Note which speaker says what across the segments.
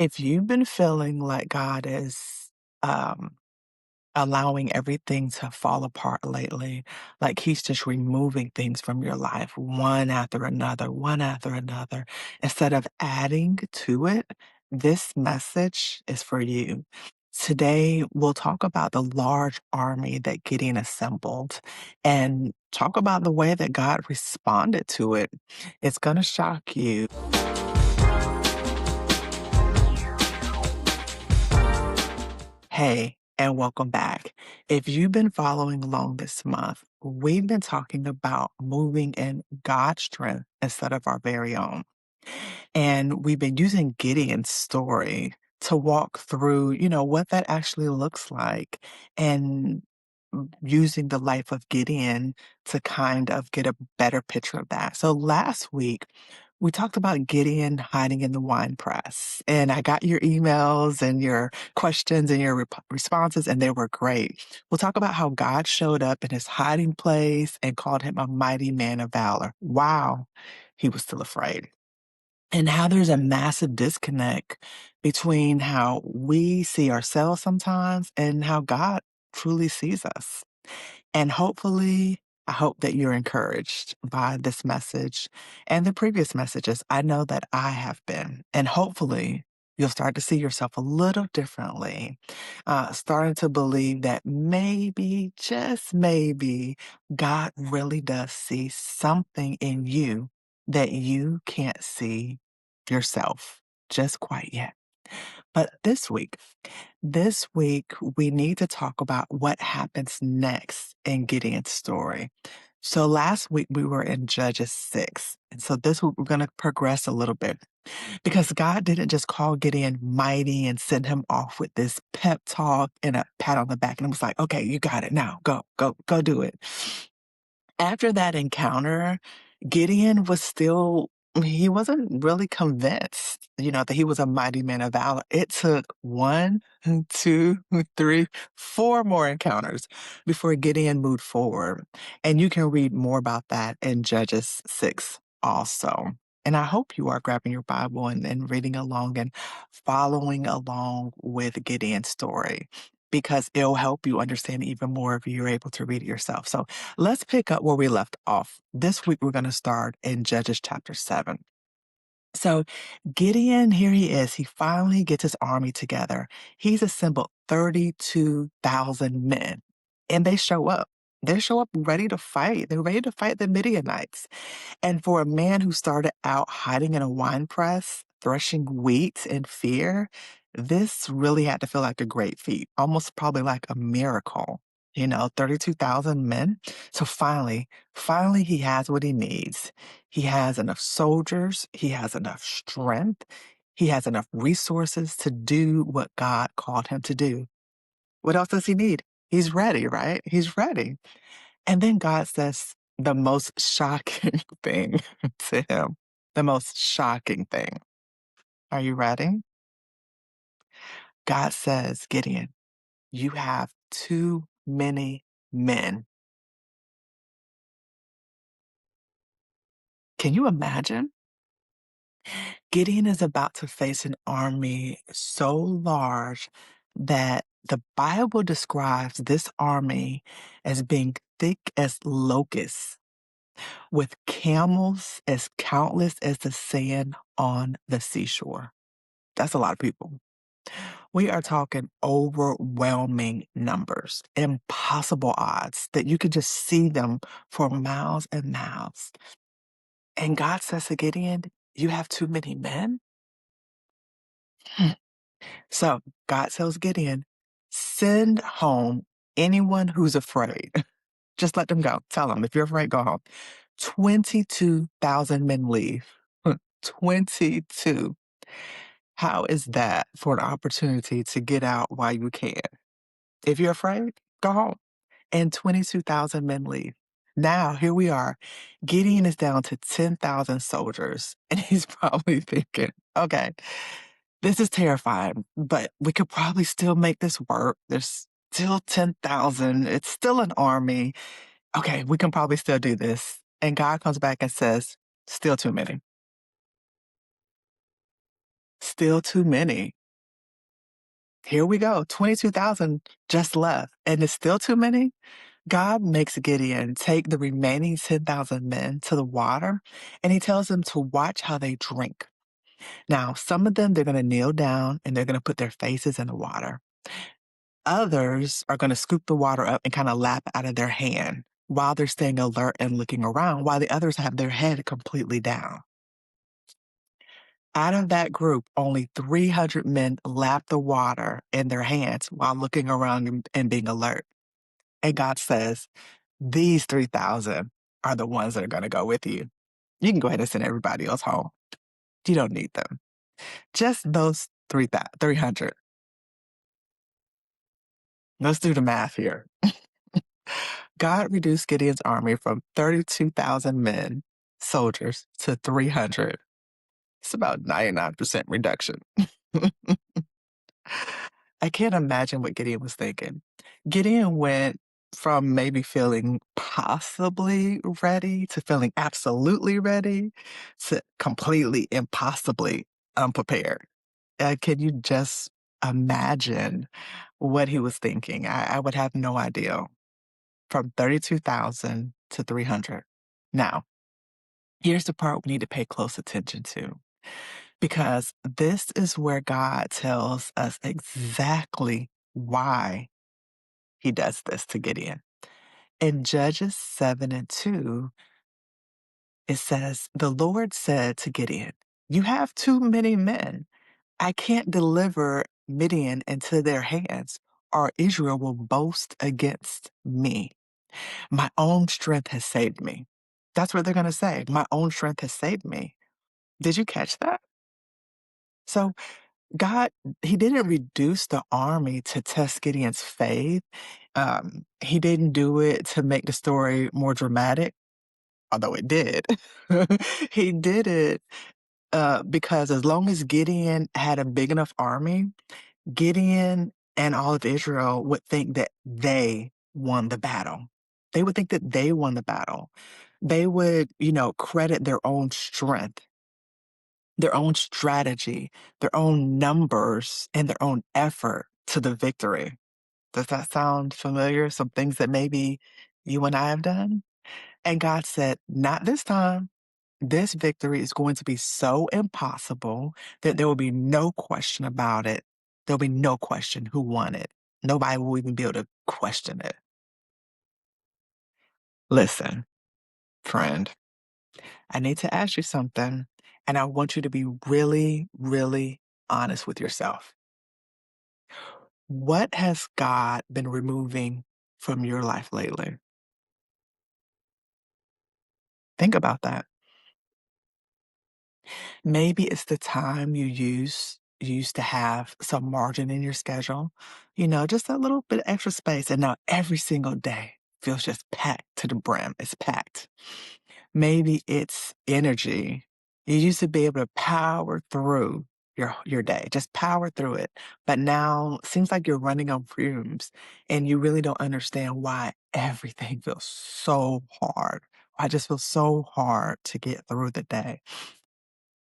Speaker 1: If you've been feeling like God is um, allowing everything to fall apart lately, like He's just removing things from your life one after another, instead of adding to it, this message is for you. Today, we'll talk about the large army that Gideon assembled and talk about the way that God responded to it. It's going to shock you. Hey, and welcome back. If you've been following along this month, we've been talking about moving in God's strength instead of our very own. And we've been using Gideon's story to walk through, what that actually looks like and using the life of Gideon to kind of get a better picture of that. So last week, we talked about Gideon hiding in the wine press, and I got your emails and your questions and your responses, and they were great. We'll talk about how God showed up in his hiding place and called him a mighty man of valor. Wow, he was still afraid. And how there's a massive disconnect between how we see ourselves sometimes and how God truly sees us. And hopefully, I hope that you're encouraged by this message and the previous messages. I know that I have been. And hopefully, you'll start to see yourself a little differently, starting to believe that maybe, just maybe, God really does see something in you that you can't see yourself just quite yet. But this week, we need to talk about what happens next in Gideon's story. So last week we were in Judges 6. And so this week we're going to progress a little bit because God didn't just call Gideon mighty and send him off with this pep talk and a pat on the back. And it was like, okay, you got it now. Go do it. After that encounter, Gideon was still he wasn't really convinced, that he was a mighty man of valor. It took one, two, three, four more encounters before Gideon moved forward. And you can read more about that in Judges 6 also. And I hope you are grabbing your Bible and reading along and following along with Gideon's story because it'll help you understand even more if you're able to read it yourself. So let's pick up where we left off. This week, we're going to start in Judges chapter 7. So Gideon, here he is. He finally gets his army together. He's assembled 32,000 men, and they show up. They show up ready to fight. They're ready to fight the Midianites. And for a man who started out hiding in a wine press, threshing wheat in fear, this really had to feel like a great feat, almost probably like a miracle. 32,000 men. So finally, he has what he needs. He has enough soldiers. He has enough strength. He has enough resources to do what God called him to do. What else does he need? He's ready, right? He's ready. And then God says the most shocking thing to him. The most shocking thing. Are you ready? God says, Gideon, you have too many men. Can you imagine? Gideon is about to face an army so large that the Bible describes this army as being thick as locusts, with camels as countless as the sand on the seashore. That's a lot of people. We are talking overwhelming numbers, impossible odds that you could just see them for miles and miles. And God says to Gideon, you have too many men? Hmm. So God tells Gideon, send home anyone who's afraid. Just let them go. Tell them, if you're afraid, go home. 22,000 men leave. 22. How is that for an opportunity to get out while you can? If you're afraid, go home. And 22,000 men leave. Now, here we are. Gideon is down to 10,000 soldiers, and he's probably thinking, okay, this is terrifying, but we could probably still make this work. There's still 10,000. It's still an army. Okay, we can probably still do this. And God comes back and says, still too many. Still too many. Here we go. 22,000 just left. And it's still too many? God makes Gideon take the remaining 10,000 men to the water, and he tells them to watch how they drink. Now, some of them, they're going to kneel down and they're going to put their faces in the water. Others are going to scoop the water up and kind of lap out of their hand while they're staying alert and looking around, while the others have their head completely down. Out of that group, only 300 men lapped the water in their hands while looking around and being alert. And God says, these 3,000 are the ones that are going to go with you. You can go ahead and send everybody else home. You don't need them. Just those 300. Let's do the math here. God reduced Gideon's army from 32,000 men, soldiers, to 300. It's about 99% reduction. I can't imagine what Gideon was thinking. Gideon went from maybe feeling possibly ready to feeling absolutely ready to completely impossibly unprepared. Can you just imagine what he was thinking? I would have no idea. From 32,000 to 300. Now, here's the part we need to pay close attention to, because this is where God tells us exactly why he does this to Gideon. In Judges 7 and 2, it says, the Lord said to Gideon, you have too many men. I can't deliver Midian into their hands, or Israel will boast against me. My own strength has saved me. That's what they're going to say. My own strength has saved me. Did you catch that? So God, he didn't reduce the army to test Gideon's faith. He didn't do it to make the story more dramatic, although it did. He did it because as long as Gideon had a big enough army, Gideon and all of Israel would think that they won the battle. They would think that they won the battle. They would, credit their own strength, their own strategy, their own numbers, and their own effort to the victory. Does that sound familiar? Some things that maybe you and I have done? And God said, not this time. This victory is going to be so impossible that there will be no question about it. There'll be no question who won it. Nobody will even be able to question it. Listen, friend, I need to ask you something, and I want you to be really, really honest with yourself. What has God been removing from your life lately? Think about that. Maybe it's the time you used to have some margin in your schedule, just a little bit of extra space, and now every single day feels just packed to the brim. It's packed. Maybe it's energy. You used to be able to power through your day, just power through it. But now it seems like you're running on fumes and you really don't understand why everything feels so hard. I just feel so hard to get through the day.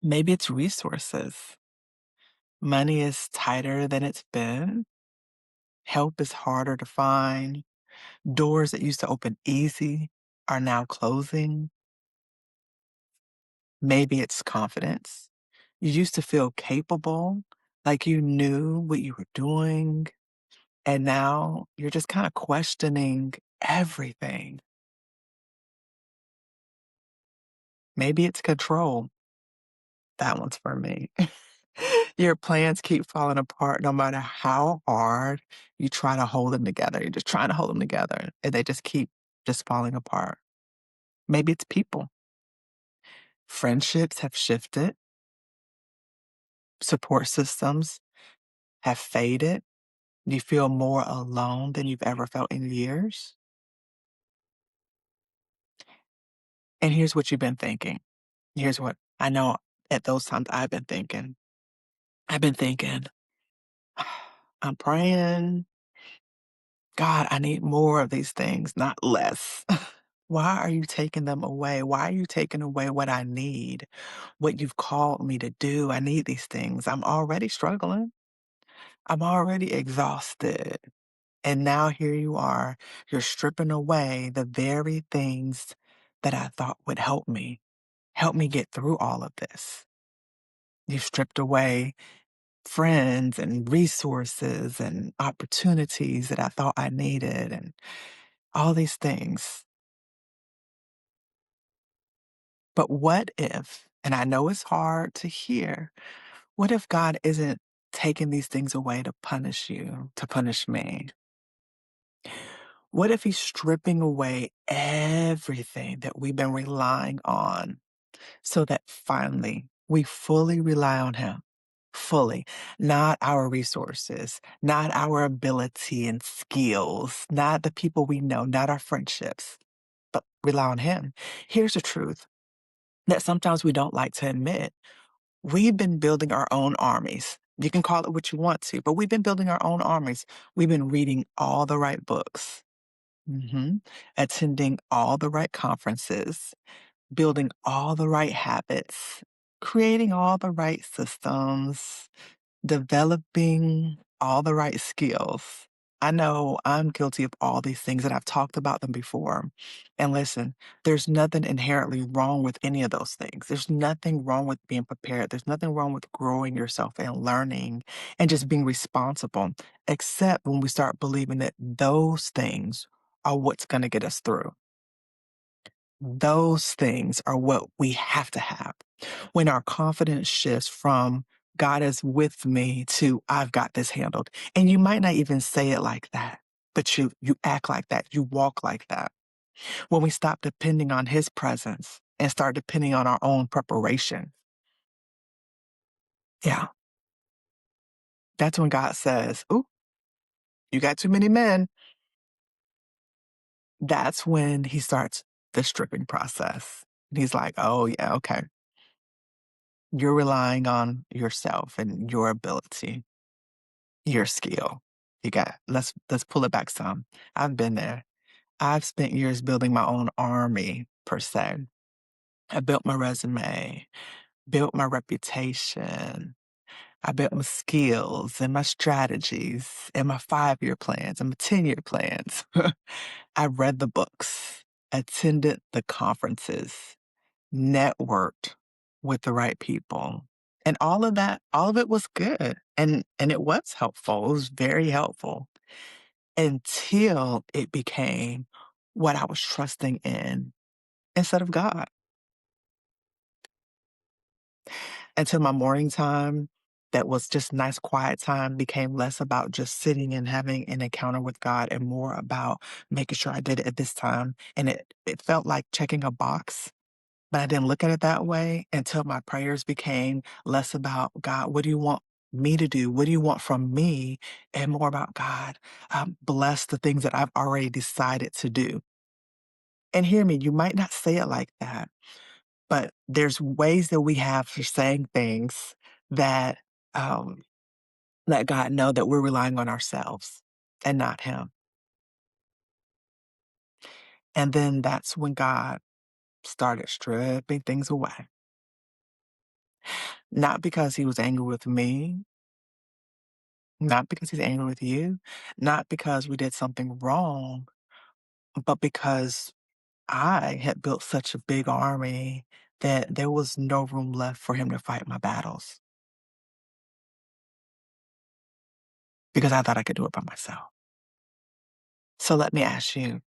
Speaker 1: Maybe it's resources. Money is tighter than it's been. Help is harder to find. Doors that used to open easy are now closing. Maybe it's confidence. You used to feel capable, like you knew what you were doing, and now you're just kind of questioning everything. Maybe it's control. That one's for me. Your plans keep falling apart no matter how hard you try to hold them together. You're just trying to hold them together, and they just keep just falling apart. Maybe it's people. Friendships have shifted. Support systems have faded. You feel more alone than you've ever felt in years. And here's what you've been thinking. Here's what I know at those times I've been thinking. I've been thinking, I'm praying, God, I need more of these things, not less. Why are you taking them away? Why are you taking away what I need, what you've called me to do? I need these things. I'm already struggling. I'm already exhausted. And now here you are. You're stripping away the very things that I thought would help me get through all of this. You've stripped away friends and resources and opportunities that I thought I needed and all these things. But what if, and I know it's hard to hear, what if God isn't taking these things away to punish you, to punish me? What if He's stripping away everything that we've been relying on so that finally we fully rely on Him? Fully, not our resources, not our ability and skills, not the people we know, not our friendships, but rely on Him. Here's the truth that sometimes we don't like to admit. We've been building our own armies. You can call it what you want to, but we've been building our own armies. We've been reading all the right books, attending all the right conferences, building all the right habits, creating all the right systems, developing all the right skills. I know I'm guilty of all these things and I've talked about them before. And listen, there's nothing inherently wrong with any of those things. There's nothing wrong with being prepared. There's nothing wrong with growing yourself and learning and just being responsible, except when we start believing that those things are what's going to get us through. Those things are what we have to have. When our confidence shifts from God is with me to I've got this handled. And you might not even say it like that, but you act like that, you walk like that. When we stop depending on His presence and start depending on our own preparation. Yeah, that's when God says, "Ooh, you got too many men." That's when He starts the stripping process. He's like, "Oh yeah, okay. You're relying on yourself and your ability, your skill. You got let's pull it back some. I've been there. I've spent years building my own army per se. I built my resume, built my reputation. I built my skills and my strategies and my 5-year plans and my 10-year plans. I read the books, attended the conferences, networked with the right people. And all of that, all of it was good. And it was helpful. It was very helpful until it became what I was trusting in instead of God. Until my morning time that was just nice quiet time became less about just sitting and having an encounter with God and more about making sure I did it at this time. And it felt like checking a box. But I didn't look at it that way until my prayers became less about, God, what do you want me to do? What do you want from me? And more about, God, bless the things that I've already decided to do. And hear me, you might not say it like that, but there's ways that we have for saying things that um, let God know that we're relying on ourselves and not Him. And then that's when God started stripping things away. Not because He was angry with me, not because He's angry with you, not because we did something wrong, but because I had built such a big army that there was no room left for Him to fight my battles because I thought I could do it by myself. So let me ask you,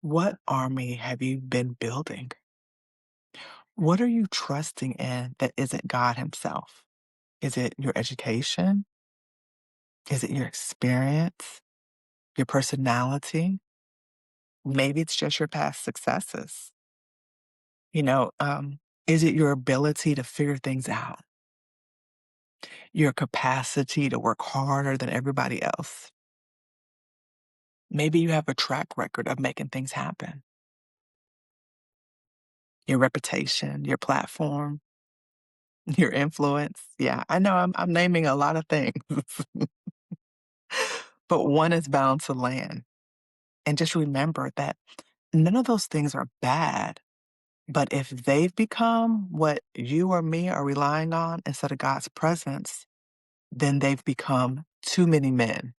Speaker 1: what army have you been building? What are you trusting in that isn't God Himself? Is it your education? Is it your experience? Your personality? Maybe it's just your past successes. You know, is it your ability to figure things out? Your capacity to work harder than everybody else? Maybe you have a track record of making things happen. Your reputation, your platform, your influence. Yeah, I know I'm naming a lot of things, but one is bound to land. And just remember that None of those things are bad, but if they've become what you or me are relying on instead of God's presence, then they've become too many men,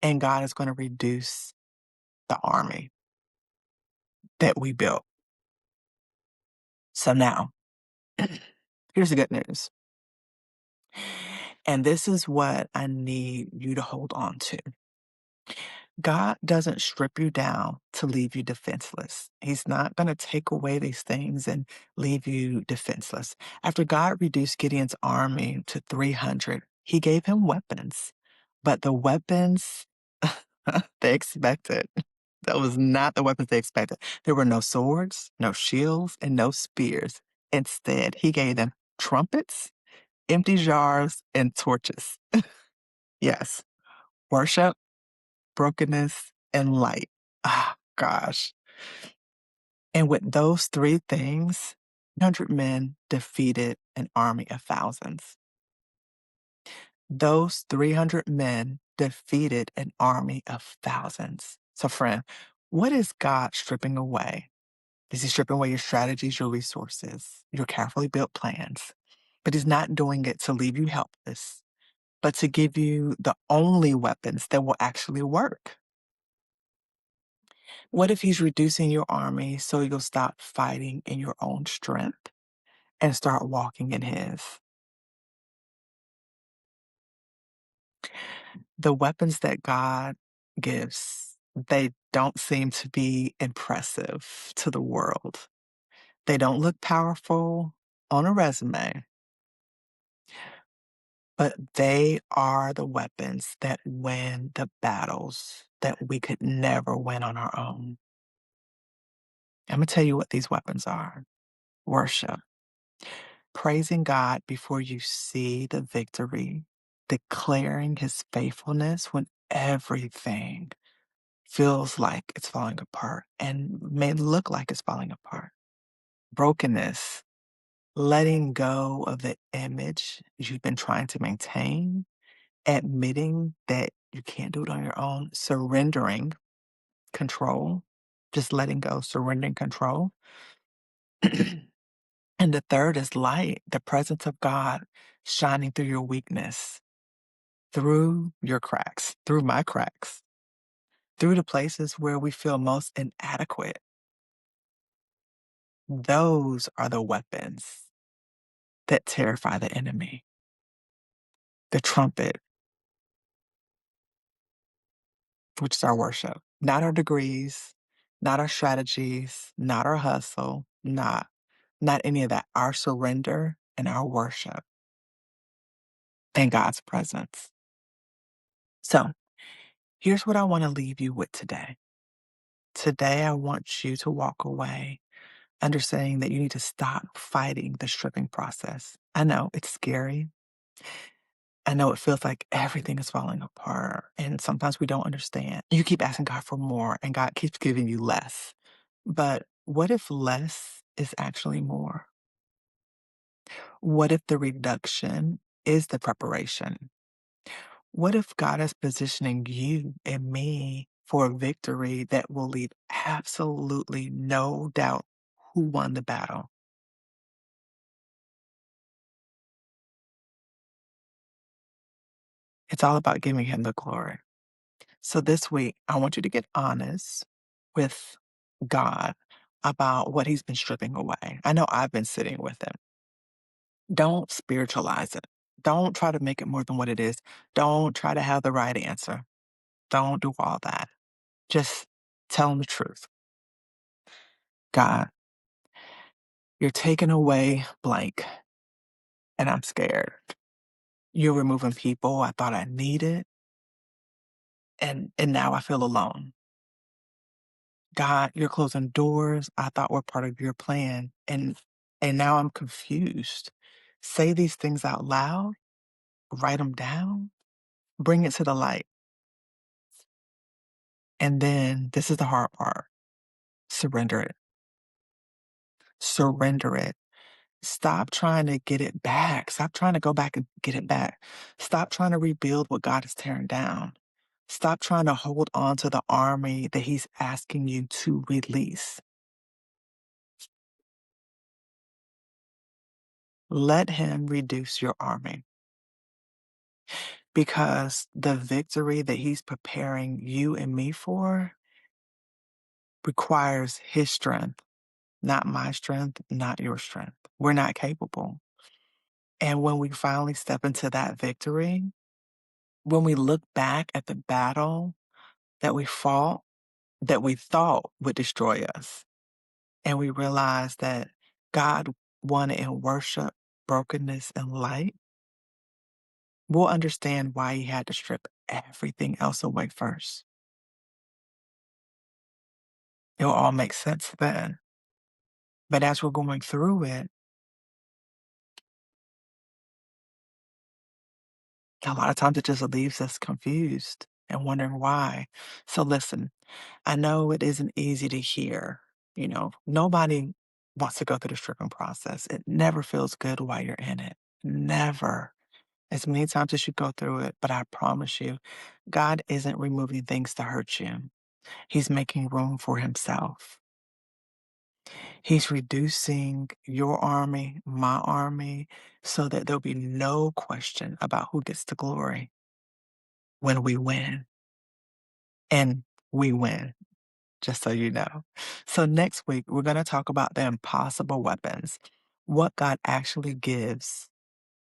Speaker 1: and God is gonna reduce the army that we built. So now, here's the good news, and this is what I need you to hold on to. God doesn't strip you down to leave you defenseless. He's not going to take away these things and leave you defenseless. After God reduced Gideon's army to 300, he gave him weapons, but the weapons they expected. That was not the weapons they expected. There were no swords, no shields, and no spears. Instead, he gave them trumpets, empty jars, and torches. Yes, worship, brokenness, and light. Ah, gosh. And with those three things, 100 men defeated an army of thousands. Those 300 men defeated an army of thousands. So, friend, what is God stripping away? Is he stripping away your strategies, your resources, your carefully built plans? But he's not doing it to leave you helpless, but to give you the only weapons that will actually work. What if he's reducing your army so you'll stop fighting in your own strength and start walking in his? The weapons that God gives, they don't seem to be impressive to the world. They don't look powerful on a resume, but they are the weapons that win the battles that we could never win on our own. I'm going to tell you what these weapons are: worship, praising God before you see the victory, declaring his faithfulness when everything feels like it's falling apart and may look like it's falling apart. Brokenness, letting go of the image you've been trying to maintain, admitting that you can't do it on your own, surrendering control, just letting go, surrendering control. And the third is light, the presence of God shining through your weakness, through your cracks, through my cracks, through the places where we feel most inadequate. Those are the weapons that terrify the enemy. The trumpet, which is our worship, not our degrees, not our strategies, not our hustle, not any of that. Our surrender and our worship and God's presence. So here's what I want to leave you with today. Today, I want you to walk away understanding that you need to stop fighting the stripping process. I know it's scary. I know it feels like everything is falling apart, and sometimes we don't understand. You keep asking God for more, and God keeps giving you less. But what if less is actually more? What if the reduction is the preparation? What if God is positioning you and me for a victory that will leave absolutely no doubt who won the battle? It's all about giving him the glory. So this week, I want you to get honest with God about what he's been stripping away. I know I've been sitting with him. Don't spiritualize it. Don't try to make it more than what it is. Don't try to have the right answer. Don't do all that. Just tell him the truth. God, you're taking away blank, and I'm scared. You're removing people I thought I needed, and now I feel alone. God, you're closing doors I thought were part of your plan, and now I'm confused. Say these things out loud, write them down, bring it to the light. And then this is the hard part. Surrender it. Surrender it. Stop trying to get it back. Stop trying to go back and get it back. Stop trying to rebuild what God is tearing down. Stop trying to hold on to the army that he's asking you to release. Let him reduce your army because the victory that he's preparing you and me for requires his strength, not my strength, not your strength. We're not capable. And when we finally step into that victory, when we look back at the battle that we fought, that we thought would destroy us, and we realize that God won in worship, brokenness, and light, we'll understand why he had to strip everything else away first. It'll all make sense then. But as we're going through it, a lot of times it just leaves us confused and wondering why. So listen, I know it isn't easy to hear. Nobody wants to go through the stripping process. It never feels good while you're in it. Never. As many times as you go through it, but I promise you, God isn't removing things to hurt you. He's making room for himself. He's reducing your army, my army, so that there'll be no question about who gets the glory when we win. And we win, just so you know. So next week, we're going to talk about the impossible weapons, what God actually gives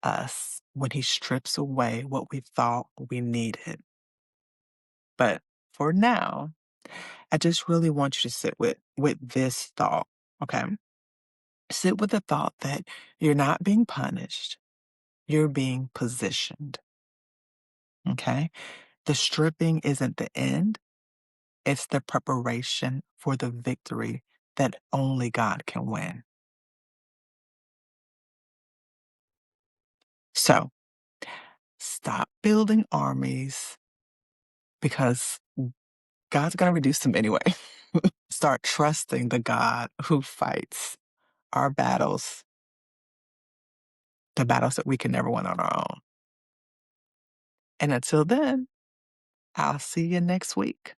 Speaker 1: us when he strips away what we thought we needed. But for now, I just really want you to sit with this thought, okay? Sit with the thought that you're not being punished, you're being positioned, okay? The stripping isn't the end, it's the preparation for the victory that only God can win. So, stop building armies because God's going to reduce them anyway. Start trusting the God who fights our battles, the battles that we can never win on our own. And until then, I'll see you next week.